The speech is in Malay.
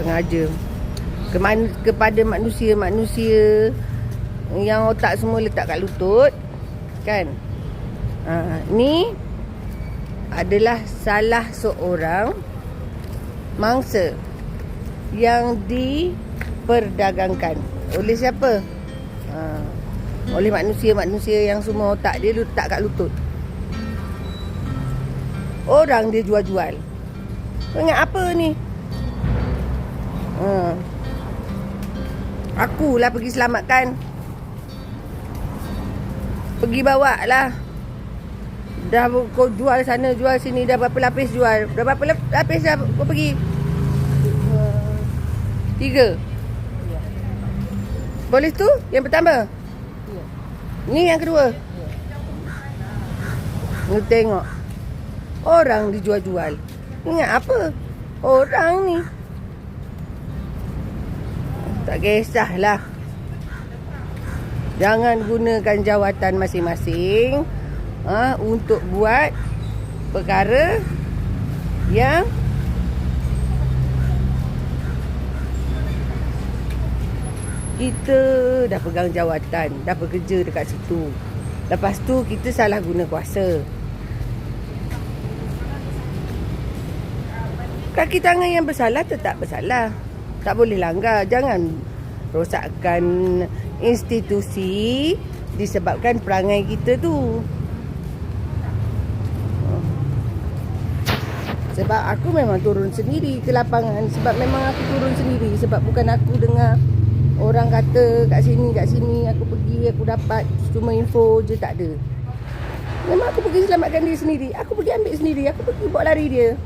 sengaja kepada manusia-manusia yang otak semua letak kat lutut, kan? Ni adalah salah seorang mangsa yang diperdagangkan oleh siapa? Oleh manusia-manusia yang semua otak dia letak kat lutut. Orang dia jual-jual. Ingat apa ni? Akulah pergi selamatkan. Pergi bawa lah. Dah kau jual sana, jual sini. Dah berapa lapis jual? Dah berapa lapis dah kau pergi? 3. Boleh tu? Yang pertama? Ni yang kedua? Ni tengok. Orang dijual-jual. Ingat apa? Orang ni. Tak kisahlah. Jangan gunakan jawatan masing-masing untuk buat perkara yang kita dah pegang jawatan, dah bekerja dekat situ. Lepas tu kita salah guna kuasa. Kaki tangan yang bersalah tetap bersalah. Tak boleh langgar. Jangan rosakkan institusi disebabkan perangai kita tu. Sebab aku memang turun sendiri ke lapangan. Sebab memang aku turun sendiri. Sebab bukan aku dengar orang kata kat sini, aku pergi, aku dapat cuma info je, tak ada. Memang aku pergi selamatkan dia sendiri. Aku pergi ambil sendiri. Aku pergi bawa lari dia.